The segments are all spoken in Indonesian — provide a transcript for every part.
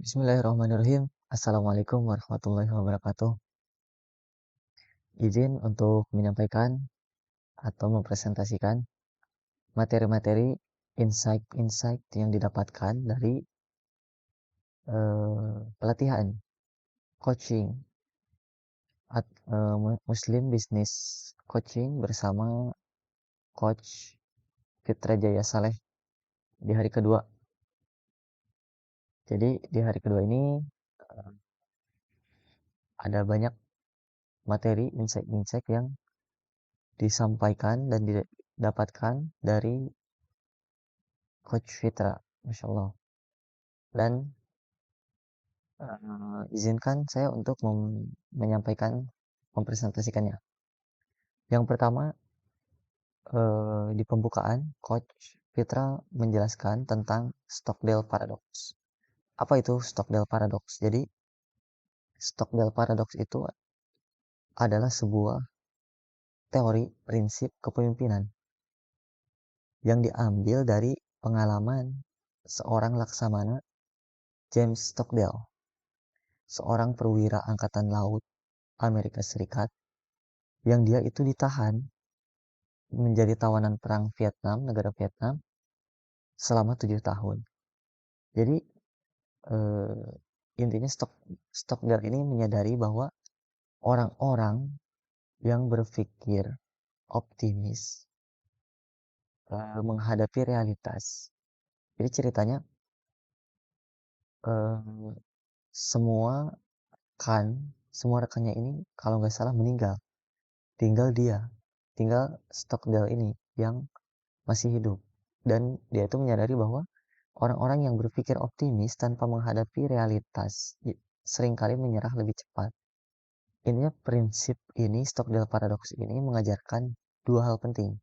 Bismillahirrahmanirrahim. Assalamualaikum warahmatullahi wabarakatuh. Izin untuk menyampaikan atau mempresentasikan materi-materi insight-insight yang didapatkan dari pelatihan coaching Muslim Business Coaching bersama Coach Fitra Jaya Saleh di hari kedua. Jadi di hari kedua ini eh, ada banyak materi insight-insight yang disampaikan dan didapatkan dari Coach Fitra, Masya Allah. Dan izinkan saya untuk menyampaikan, mempresentasikannya. Yang pertama, di pembukaan, Coach Fitra menjelaskan tentang Stockdale Paradox. Apa itu Stockdale Paradox? Jadi, Stockdale Paradox itu adalah sebuah teori prinsip kepemimpinan yang diambil dari pengalaman seorang laksamana James Stockdale, seorang perwira angkatan laut Amerika Serikat yang dia itu ditahan menjadi tawanan perang Vietnam, negara Vietnam selama 7 tahun. Jadi eh, intinya Stockdale ini menyadari bahwa orang-orang yang berpikir optimis menghadapi realitas. Jadi ceritanya eh, semua kan semua rekannya ini kalau nggak salah meninggal, tinggal dia, tinggal Stockdale ini yang masih hidup. Dan dia itu menyadari bahwa orang-orang yang berpikir optimis tanpa menghadapi realitas seringkali menyerah lebih cepat. Intinya prinsip ini, Stockdale Paradox ini mengajarkan dua hal penting.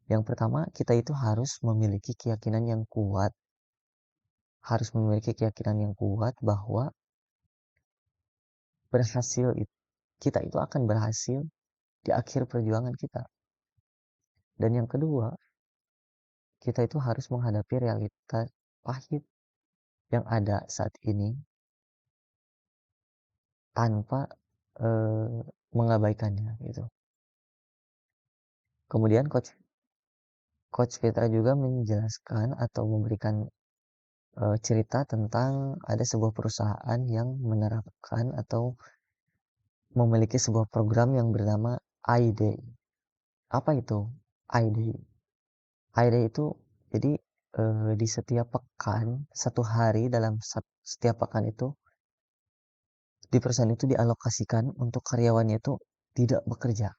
Yang pertama, kita itu harus memiliki keyakinan yang kuat. Harus memiliki keyakinan yang kuat bahwa kita itu akan berhasil di akhir perjuangan kita. Dan yang kedua, kita itu harus menghadapi realitas pahit yang ada saat ini tanpa mengabaikannya gitu. Kemudian Coach Petra juga menjelaskan atau memberikan cerita tentang ada sebuah perusahaan yang menerapkan atau memiliki sebuah program yang bernama iDay. Apa itu iDay? iDay itu jadi di setiap pekan, satu hari dalam setiap pekan itu di perusahaan itu dialokasikan untuk karyawannya itu tidak bekerja.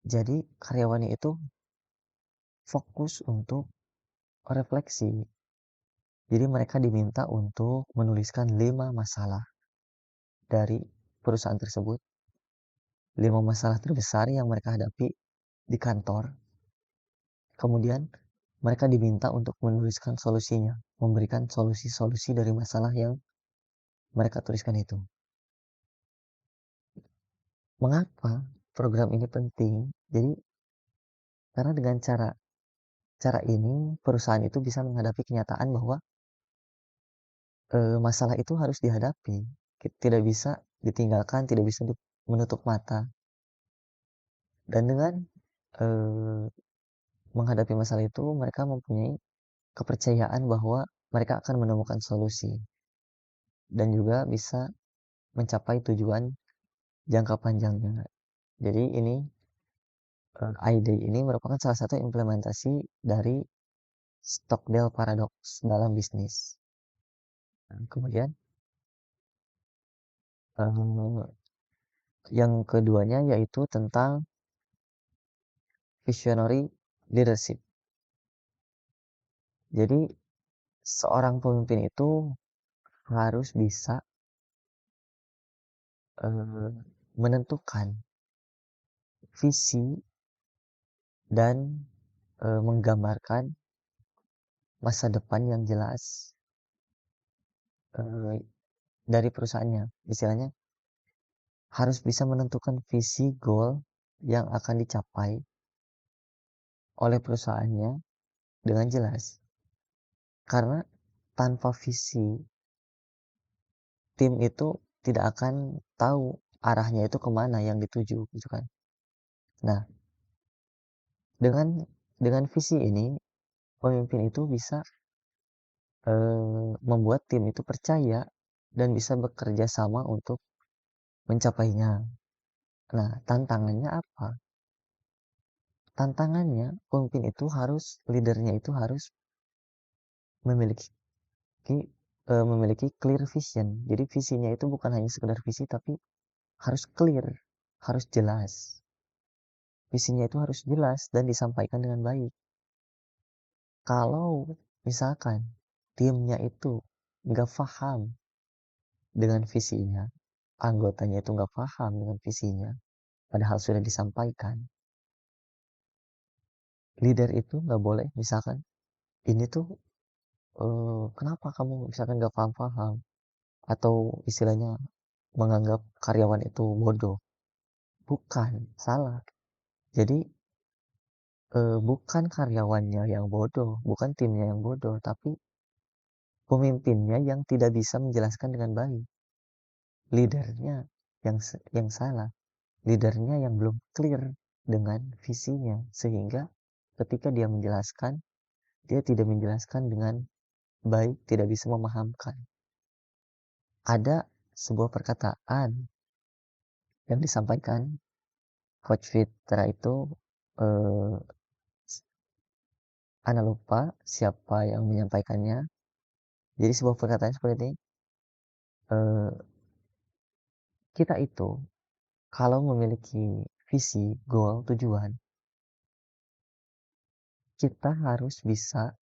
Jadi karyawannya itu fokus untuk refleksi. Jadi mereka diminta untuk menuliskan 5 masalah dari perusahaan tersebut. 5 masalah terbesar yang mereka hadapi di kantor. Kemudian mereka diminta untuk menuliskan solusinya, memberikan solusi-solusi dari masalah yang mereka tuliskan itu. Mengapa program ini penting? Jadi karena dengan cara ini perusahaan itu bisa menghadapi kenyataan bahwa masalah itu harus dihadapi, tidak bisa ditinggalkan, tidak bisa menutup mata. Dan dengan eh, menghadapi masalah itu, mereka mempunyai kepercayaan bahwa mereka akan menemukan solusi dan juga bisa mencapai tujuan jangka panjangnya. Jadi ini ID ini merupakan salah satu implementasi dari Stockdale Paradox dalam bisnis. Nah, kemudian eh, yang keduanya yaitu tentang visionary leadership. Jadi seorang pemimpin itu harus bisa menentukan visi dan menggambarkan masa depan yang jelas eh, dari perusahaannya. Istilahnya harus bisa menentukan visi goal yang akan dicapai oleh perusahaannya dengan jelas. Karena tanpa visi tim itu tidak akan tahu arahnya itu kemana yang dituju gitu kan. Nah, dengan visi ini pemimpin itu bisa membuat tim itu percaya dan bisa bekerja sama untuk mencapainya. Nah, tantangannya apa? Tantangannya pemimpin itu harus leadernya itu harus memiliki memiliki clear vision. Jadi visinya itu bukan hanya sekedar visi tapi harus clear, harus jelas. Visinya itu harus jelas dan disampaikan dengan baik. Kalau misalkan timnya itu nggak paham dengan visinya, anggotanya itu nggak paham dengan visinya, padahal sudah disampaikan, leader itu nggak boleh misalkan, ini tuh kenapa kamu misalkan nggak paham-paham, atau istilahnya menganggap karyawan itu bodoh. Bukan, salah. Jadi bukan karyawannya yang bodoh, bukan timnya yang bodoh, tapi pemimpinnya yang tidak bisa menjelaskan dengan baik. Leadernya yang salah. Leadernya yang belum clear dengan visinya, sehingga ketika dia menjelaskan, dia tidak menjelaskan dengan baik, tidak bisa memahamkan. Ada sebuah perkataan yang disampaikan Coach Fitra itu, eh, Ana lupa siapa yang menyampaikannya. Jadi sebuah perkataan seperti ini, eh, kita itu kalau memiliki visi, goal, tujuan, kita harus bisa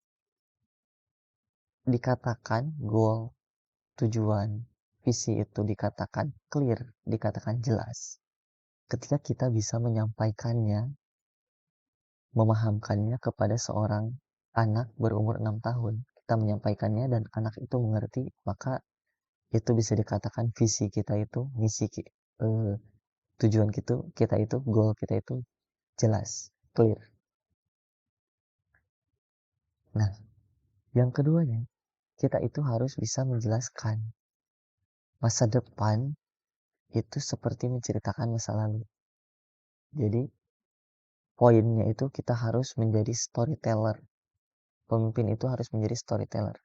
dikatakan goal, tujuan, visi itu dikatakan clear, dikatakan jelas. Ketika kita bisa menyampaikannya, memahamkannya kepada seorang anak berumur 6 tahun, kita menyampaikannya dan anak itu mengerti, maka itu bisa dikatakan visi kita itu, eh, tujuan kita itu, goal kita itu jelas, clear. Nah, yang keduanya, kita itu harus bisa menjelaskan masa depan itu seperti menceritakan masa lalu. Jadi, poinnya itu kita harus menjadi storyteller. Pemimpin itu harus menjadi storyteller.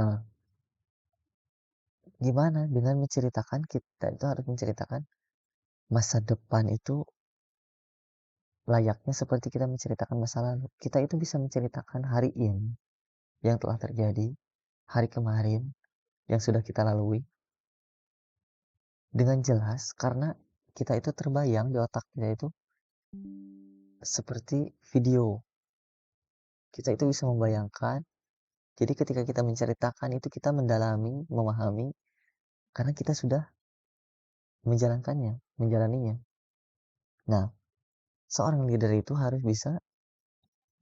Nah, gimana dengan menceritakan, kita itu harus menceritakan masa depan itu layaknya seperti kita menceritakan masa lalu. Kita itu bisa menceritakan hari ini yang telah terjadi, hari kemarin yang sudah kita lalui dengan jelas, karena kita itu terbayang di otak kita itu seperti video. Kita itu bisa membayangkan. Jadi ketika kita menceritakan itu kita mendalami, memahami, karena kita sudah menjalankannya, menjalaninya. Nah, seorang leader itu harus bisa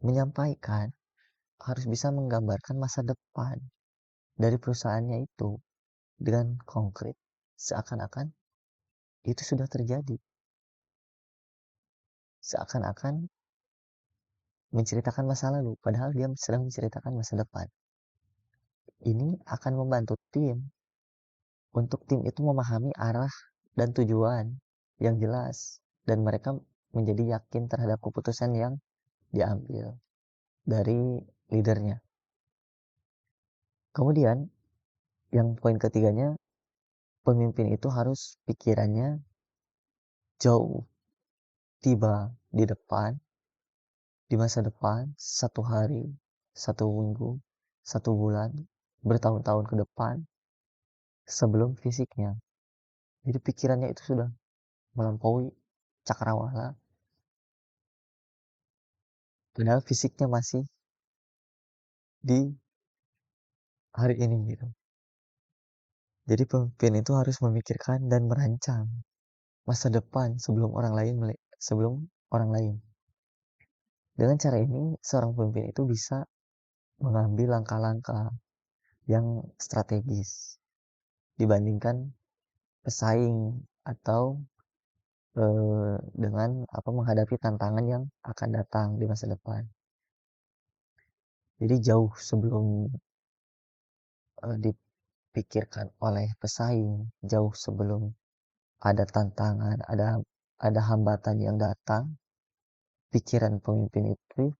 menyampaikan, harus bisa menggambarkan masa depan dari perusahaannya itu dengan konkret, seakan-akan itu sudah terjadi, seakan-akan menceritakan masa lalu, padahal dia sedang menceritakan masa depan. Ini akan membantu tim untuk tim itu memahami arah dan tujuan yang jelas, dan mereka menjadi yakin terhadap keputusan yang diambil dari leadernya. Kemudian yang poin ketiganya, pemimpin itu harus pikirannya jauh, tiba di depan, di masa depan, satu hari, satu minggu, satu bulan, bertahun-tahun ke depan, sebelum fisiknya. Jadi pikirannya itu sudah melampaui cakrawala, padahal fisiknya masih di hari ini gitu. Jadi pemimpin itu harus memikirkan dan merancang masa depan sebelum orang lain. Dengan cara ini, seorang pemimpin itu bisa mengambil langkah-langkah yang strategis dibandingkan pesaing atau dengan menghadapi tantangan yang akan datang di masa depan. Jadi jauh sebelum dipikirkan oleh pesaing jauh sebelum ada tantangan, ada hambatan yang datang, pikiran pemimpin itu,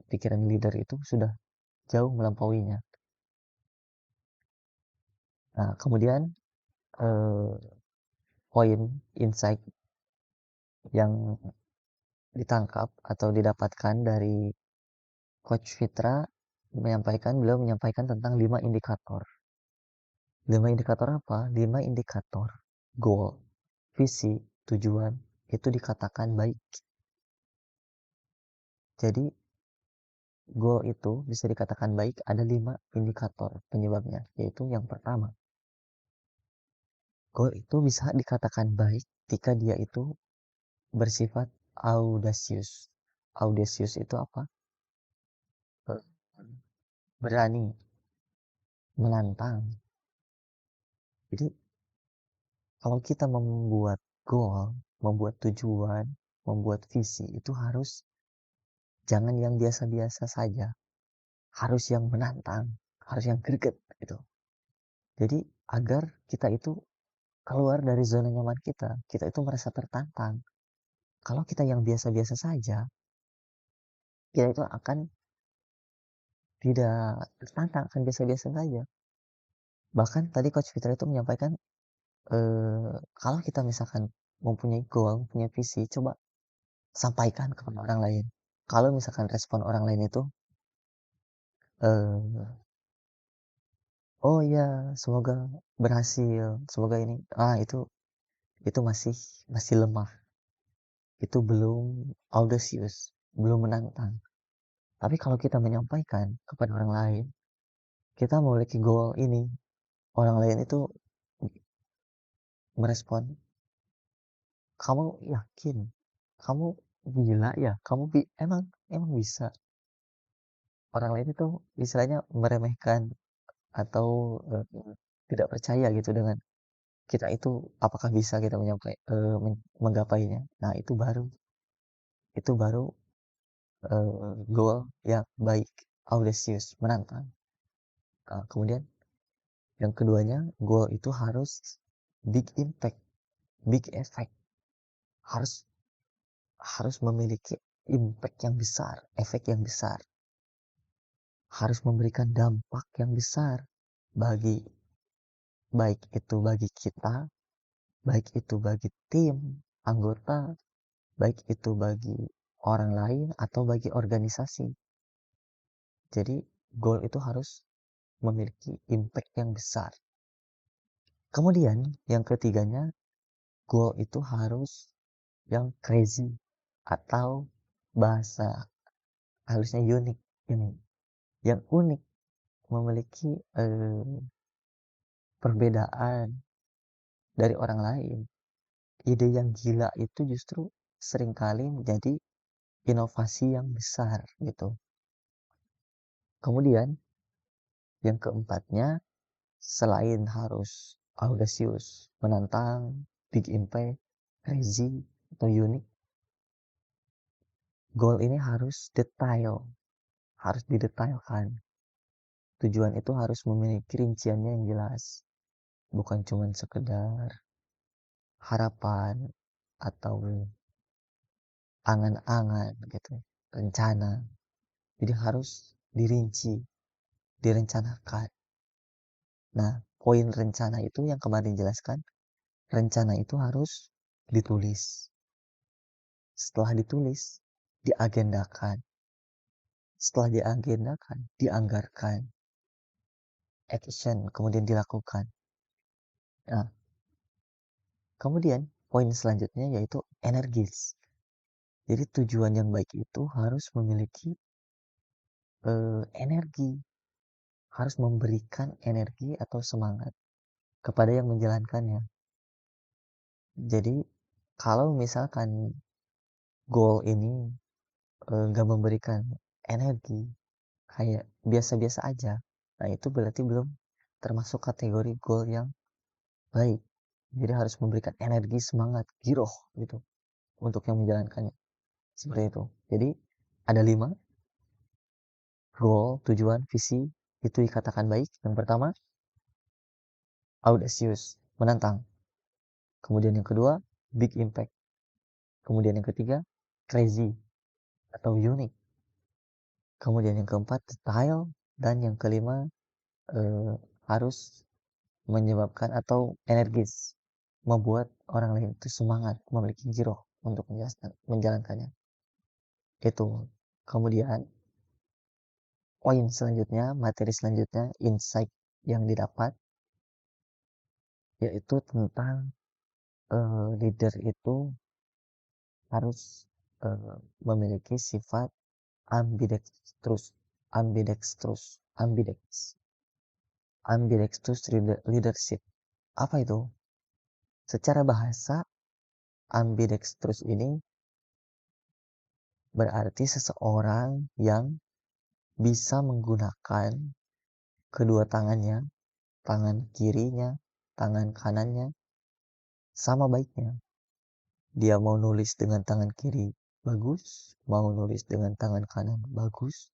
pikiran leader itu sudah jauh melampauinya. Nah, kemudian eh, poin insight yang ditangkap atau didapatkan dari Coach Fitra beliau menyampaikan tentang 5 indikator. 5 indikator apa? 5 indikator goal, visi, tujuan itu dikatakan baik. Jadi goal itu bisa dikatakan baik ada 5 indikator penyebabnya, yaitu yang pertama, goal itu bisa dikatakan baik jika dia itu bersifat audacious. Audacious itu apa? Eh, Berani, menantang. Jadi kalau kita membuat goal, membuat tujuan, membuat visi itu harus jangan yang biasa-biasa saja, harus yang menantang, harus yang greget gitu. Jadi agar kita itu keluar dari zona nyaman kita itu merasa tertantang. Kalau kita yang biasa-biasa saja, kita itu akan tidak tertantang, akan biasa-biasa saja. Bahkan tadi Coach Fitra itu menyampaikan, kalau kita misalkan mempunyai goal, mempunyai visi, coba sampaikan kepada orang lain. Kalau misalkan respon orang lain itu, eh, oh ya, semoga berhasil, semoga ini, itu masih lemah, itu belum audacious, belum menantang. Tapi kalau kita menyampaikan kepada orang lain, kita memiliki goal ini, orang lain itu merespon, kamu yakin, kamu gila ya, emang emang bisa. Orang lain itu istilahnya meremehkan atau tidak percaya gitu dengan kita itu apakah bisa kita menggapainya. Nah, itu baru goal yang baik, audacious, menantang. Nah, kemudian yang keduanya, goal itu harus big impact, big effect, harus harus memiliki impact yang besar, efek yang besar, harus memberikan dampak yang besar bagi baik itu bagi kita, baik itu bagi tim, anggota, baik itu bagi orang lain atau bagi organisasi. Jadi goal itu harus memiliki impact yang besar. Kemudian yang ketiganya, goal itu harus yang crazy atau bahasa halusnya unik ini. Yang unik memiliki perbedaan dari orang lain. Ide yang gila itu justru seringkali menjadi inovasi yang besar gitu. Kemudian yang keempatnya, selain harus audacious, menantang, big impact, crazy, atau unik, goal ini harus detail, harus didetailkan. Tujuan itu harus memiliki rinciannya yang jelas, bukan cuma sekedar harapan atau angan-angan gitu, rencana. Jadi harus dirinci, direncanakan. Nah, poin rencana itu yang kemarin jelaskan, rencana itu harus ditulis. Setelah ditulis, diagendakan. Setelah diagendakan, dianggarkan. Action, kemudian dilakukan. Nah, kemudian poin selanjutnya yaitu energis. Jadi tujuan yang baik itu harus memiliki energi, harus memberikan energi atau semangat kepada yang menjalankannya. Jadi kalau misalkan goal ini nggak memberikan energi, kayak biasa-biasa aja, nah itu berarti belum termasuk kategori goal yang baik. Jadi harus memberikan energi, semangat, giroh gitu untuk yang menjalankannya. Seperti itu. Jadi ada 5 goal, tujuan, visi itu dikatakan baik. Yang pertama, audacious, menantang. Kemudian yang kedua, big impact. Kemudian yang ketiga, crazy atau unik. Kemudian yang keempat, style. Dan yang kelima, harus menyebabkan atau energis, membuat orang lain itu semangat, memiliki giroh untuk menjalankannya. Itu. Kemudian poin selanjutnya, materi selanjutnya, insight yang didapat, yaitu tentang leader itu harus memiliki sifat ambidextrous, ambidextrous, ambidextrous leadership. Apa itu? Secara bahasa, ambidextrous ini berarti seseorang yang bisa menggunakan kedua tangannya, tangan kirinya, tangan kanannya, sama baiknya. Dia mau nulis dengan tangan kiri, bagus. Mau nulis dengan tangan kanan, bagus.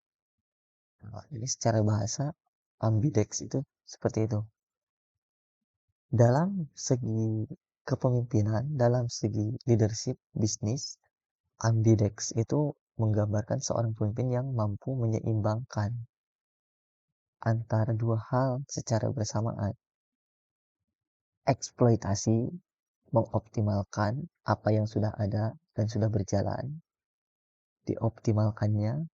Nah, jadi secara bahasa, ambidex itu seperti itu. Dalam segi kepemimpinan, dalam segi leadership, bisnis, ambidex itu menggambarkan seorang pemimpin yang mampu menyeimbangkan antara dua hal secara bersamaan. Eksploitasi, mengoptimalkan apa yang sudah ada dan sudah berjalan, dioptimalkannya.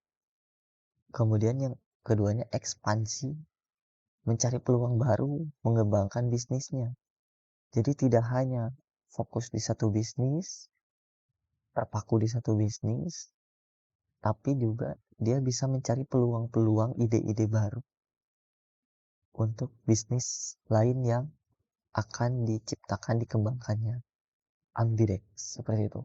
Kemudian yang keduanya ekspansi, mencari peluang baru, mengembangkan bisnisnya. Jadi tidak hanya fokus di satu bisnis, terpaku di satu bisnis, tapi juga dia bisa mencari peluang-peluang ide-ide baru untuk bisnis lain yang akan diciptakan, dikembangkannya. Ambidex, seperti itu.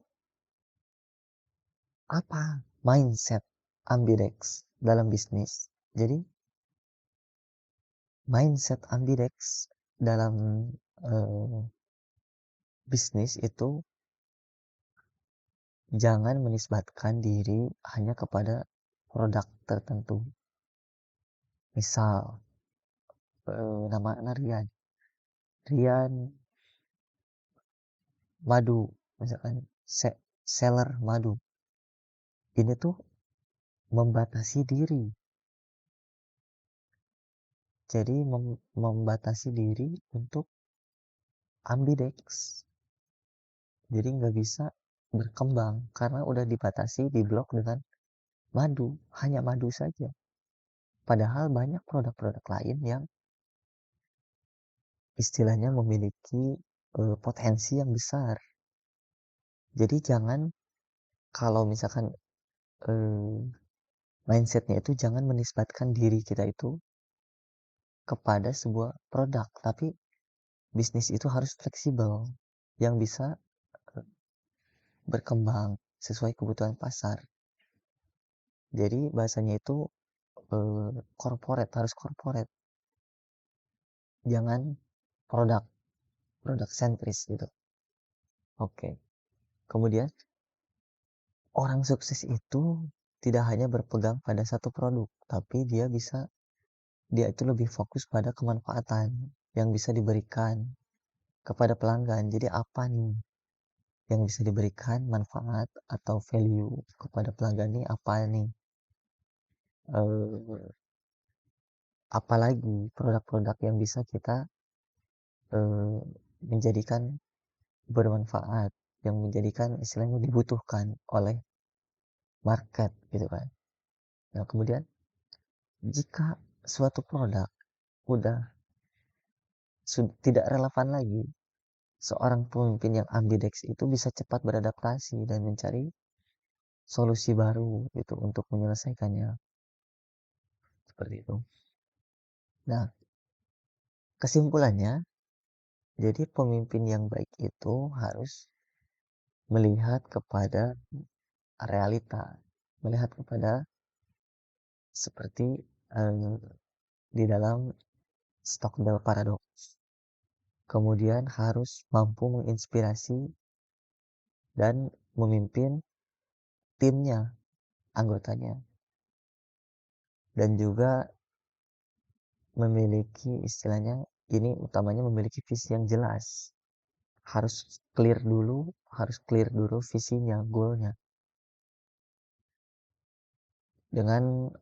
Apa mindset ambidex dalam bisnis? Jadi, mindset ambidex dalam bisnis itu jangan menisbatkan diri hanya kepada produk tertentu. Misal, nama Rian. Rian madu, misalkan seller madu. Ini tuh membatasi diri. Jadi membatasi diri untuk ambidex. Jadi nggak bisa berkembang karena udah dibatasi, diblok dengan madu, hanya madu saja. Padahal banyak produk-produk lain yang istilahnya memiliki potensi yang besar. Jadi jangan, kalau misalkan mindsetnya itu jangan menisbatkan diri kita itu kepada sebuah produk, tapi bisnis itu harus fleksibel, yang bisa berkembang sesuai kebutuhan pasar. Jadi bahasanya itu corporate, harus corporate. Jangan produk, produk sentris gitu. Oke. Kemudian orang sukses itu tidak hanya berpegang pada satu produk, tapi dia itu lebih fokus pada kemanfaatan yang bisa diberikan kepada pelanggan. Jadi apa nih yang bisa diberikan manfaat atau value kepada pelanggan nih, apa nih? Apalagi produk-produk yang bisa kita menjadikan bermanfaat, yang menjadikan istilahnya dibutuhkan oleh market gitu kan. Nah, kemudian jika suatu produk udah tidak relevan lagi, seorang pemimpin yang ambidex itu bisa cepat beradaptasi dan mencari solusi baru gitu untuk menyelesaikannya. Seperti itu. Nah, kesimpulannya, jadi pemimpin yang baik itu harus melihat kepada realita, melihat kepada seperti di dalam Stockdale Paradox. Kemudian harus mampu menginspirasi dan memimpin timnya, anggotanya. Dan juga memiliki istilahnya ini utamanya memiliki visi yang jelas. Harus clear dulu visinya, goalnya. Dengan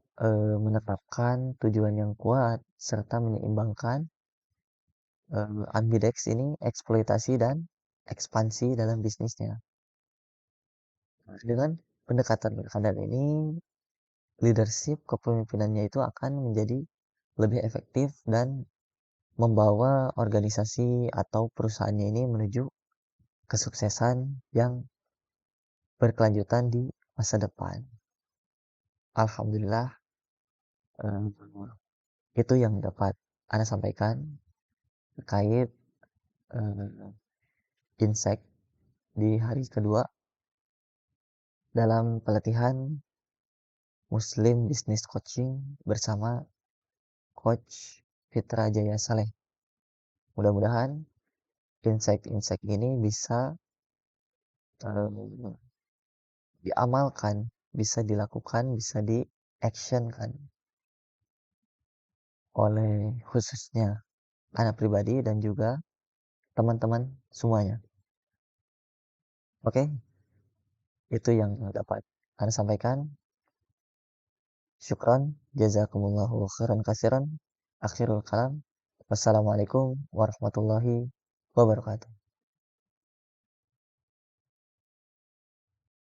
menetapkan tujuan yang kuat serta menyeimbangkan ambidex ini eksploitasi dan ekspansi dalam bisnisnya. Dengan pendekatan-pendekatan ini, leadership kepemimpinannya itu akan menjadi lebih efektif dan membawa organisasi atau perusahaannya ini menuju kesuksesan yang berkelanjutan di masa depan. Alhamdulillah, eh, itu yang dapat Anda sampaikan terkait eh, insight di hari kedua dalam pelatihan Muslim Business Coaching bersama Coach Fitra Jaya Saleh. Mudah-mudahan insight-insight ini bisa eh, diamalkan, bisa dilakukan, bisa di-actionkan oleh khususnya anak pribadi dan juga teman-teman semuanya. Oke, itu yang dapat Anda sampaikan. Syukran, jazakumullahu khairan kasiran. Akhirul kalam. Wassalamualaikum warahmatullahi wabarakatuh.